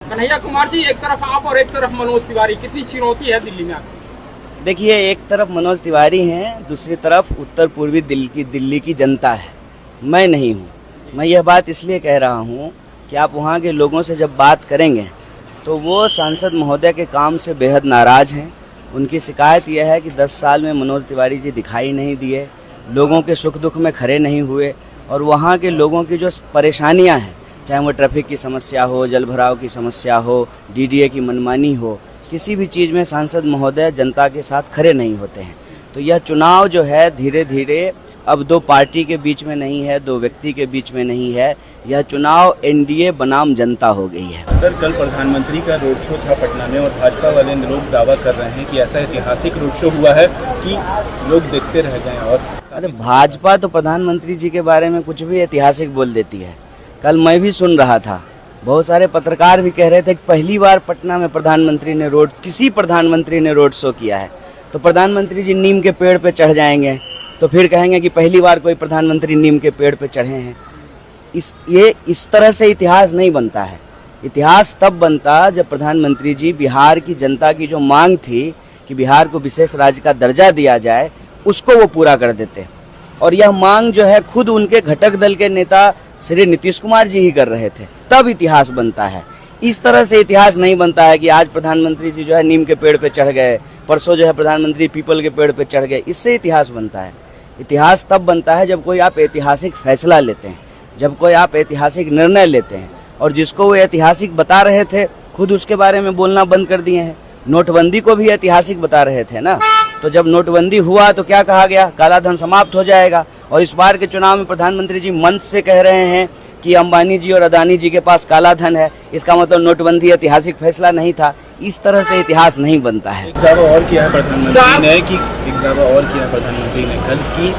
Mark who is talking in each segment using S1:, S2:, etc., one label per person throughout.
S1: कन्हैया कुमार जी, एक तरफ आप और एक तरफ मनोज तिवारी, कितनी चुनौती है दिल्ली में आपकी?
S2: देखिए, एक तरफ मनोज तिवारी हैं, दूसरी तरफ उत्तर पूर्वी दिल्ली की जनता है। मैं नहीं हूँ। मैं यह बात इसलिए कह रहा हूँ कि आप वहाँ के लोगों से जब बात करेंगे तो वो सांसद महोदय के काम से बेहद नाराज हैं। उनकी शिकायत यह है कि 10 साल में मनोज तिवारी जी दिखाई नहीं दिए, लोगों के सुख दुख में खड़े नहीं हुए, और वहाँ के लोगों की जो परेशानियाँ हैं, चाहे वो ट्रैफिक की समस्या हो, जल भराव की समस्या हो, डीडीए की मनमानी हो, किसी भी चीज़ में सांसद महोदय जनता के साथ खड़े नहीं होते हैं। तो यह चुनाव जो है धीरे धीरे अब 2 पार्टी के बीच में नहीं है, 2 व्यक्ति के बीच में नहीं है, यह चुनाव एनडीए बनाम जनता हो गई है।
S3: सर, कल प्रधानमंत्री का रोड शो था पटना में और भाजपा वाले लोग दावा कर रहे हैं कि ऐसा ऐतिहासिक रोड शो हुआ है कि लोग देखते रह गए। और
S2: अरे, भाजपा तो प्रधानमंत्री जी के बारे में कुछ भी ऐतिहासिक बोल देती है। कल मैं भी सुन रहा था, बहुत सारे पत्रकार भी कह रहे थे कि पहली बार पटना में किसी प्रधानमंत्री ने रोड शो किया है। तो प्रधानमंत्री जी नीम के पेड़ पे चढ़ जाएंगे तो फिर कहेंगे कि पहली बार कोई प्रधानमंत्री नीम के पेड़ पे चढ़े हैं। इस तरह से इतिहास नहीं बनता है। इतिहास तब बनता जब प्रधानमंत्री जी बिहार की जनता की जो मांग थी कि बिहार को विशेष राज्य का दर्जा दिया जाए, उसको वो पूरा कर देते। और यह मांग जो है खुद उनके घटक दल के नेता श्री नीतीश कुमार जी ही कर रहे थे, तब इतिहास बनता है। इस तरह से इतिहास नहीं बनता है कि आज प्रधानमंत्री जी जो है नीम के पेड़ पे चढ़ गए, परसों जो है प्रधानमंत्री पीपल के पेड़ पे चढ़ गए। इससे इतिहास बनता है। इतिहास तब बनता है जब कोई आप ऐतिहासिक फैसला लेते हैं, जब कोई आप ऐतिहासिक निर्णय लेते हैं। और जिसको वो ऐतिहासिक बता रहे थे, खुद उसके बारे में बोलना बंद कर दिए हैं। नोटबंदी को भी ऐतिहासिक बता रहे थे ना, तो जब नोटबंदी हुआ तो क्या कहा गया, काला धन समाप्त हो जाएगा। और इस बार के चुनाव में प्रधानमंत्री जी मंच से कह रहे हैं कि अंबानी जी और अदानी जी के पास काला धन है। इसका मतलब नोटबंदी ऐतिहासिक फैसला नहीं था। इस तरह से इतिहास नहीं बनता है।
S3: एक दावा और किया है प्रधानमंत्री ने कल कि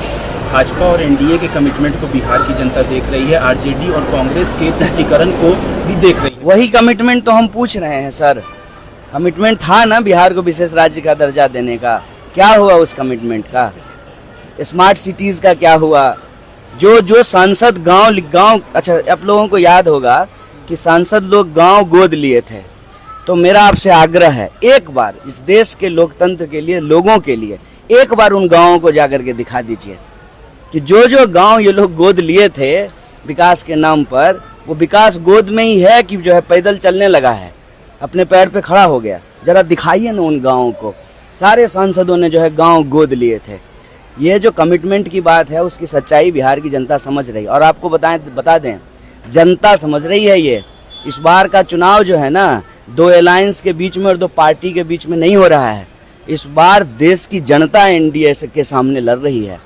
S3: भाजपा और एनडीए के कमिटमेंट को बिहार की जनता देख रही है, आरजेडी और कांग्रेस के तुष्टीकरण को भी देख रही है।
S2: वही कमिटमेंट तो हम पूछ रहे हैं सर। कमिटमेंट था ना बिहार को विशेष राज्य का दर्जा देने का, क्या हुआ उस कमिटमेंट का? स्मार्ट सिटीज का क्या हुआ? जो सांसद गांव अच्छा, आप लोगों को याद होगा कि सांसद लोग गांव गोद लिए थे। तो मेरा आपसे आग्रह है, एक बार इस देश के लोकतंत्र के लिए, लोगों के लिए एक बार उन गांवों को जाकर के दिखा दीजिए कि जो गांव ये लोग गोद लिए थे विकास के नाम पर, वो विकास गोद में ही है कि जो है पैदल चलने लगा है, अपने पैर पे खड़ा हो गया। जरा दिखाइए ना उन गाँवों को। सारे सांसदों ने जो है गाँव गोद लिए थे। ये जो कमिटमेंट की बात है, उसकी सच्चाई बिहार की जनता समझ रही है। और आपको बता दें, जनता समझ रही है। ये इस बार का चुनाव जो है ना, 2 अलायंस के बीच में और 2 पार्टी के बीच में नहीं हो रहा है। इस बार देश की जनता एनडीए के सामने लड़ रही है।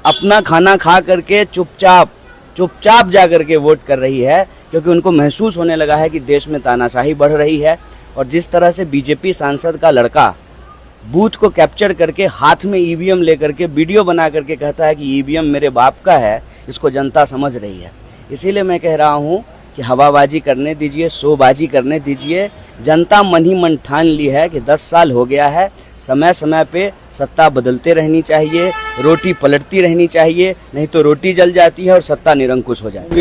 S2: अपना खाना खा करके चुपचाप जा करके वोट कर रही है, क्योंकि उनको महसूस होने लगा है कि देश में तानाशाही बढ़ रही है। और जिस तरह से बीजेपी सांसद का लड़का बूथ को कैप्चर करके हाथ में ईवीएम लेकर के वीडियो बना करके कहता है कि ईवीएम मेरे बाप का है, इसको जनता समझ रही है। इसीलिए मैं कह रहा हूँ कि हवाबाजी करने दीजिए, शोबाजी करने दीजिए। जनता मन ही मन ठान ली है कि 10 साल हो गया है, समय समय पे सत्ता बदलते रहनी चाहिए, रोटी पलटती रहनी चाहिए, नहीं तो रोटी जल जाती है और सत्ता निरंकुश हो जाती है।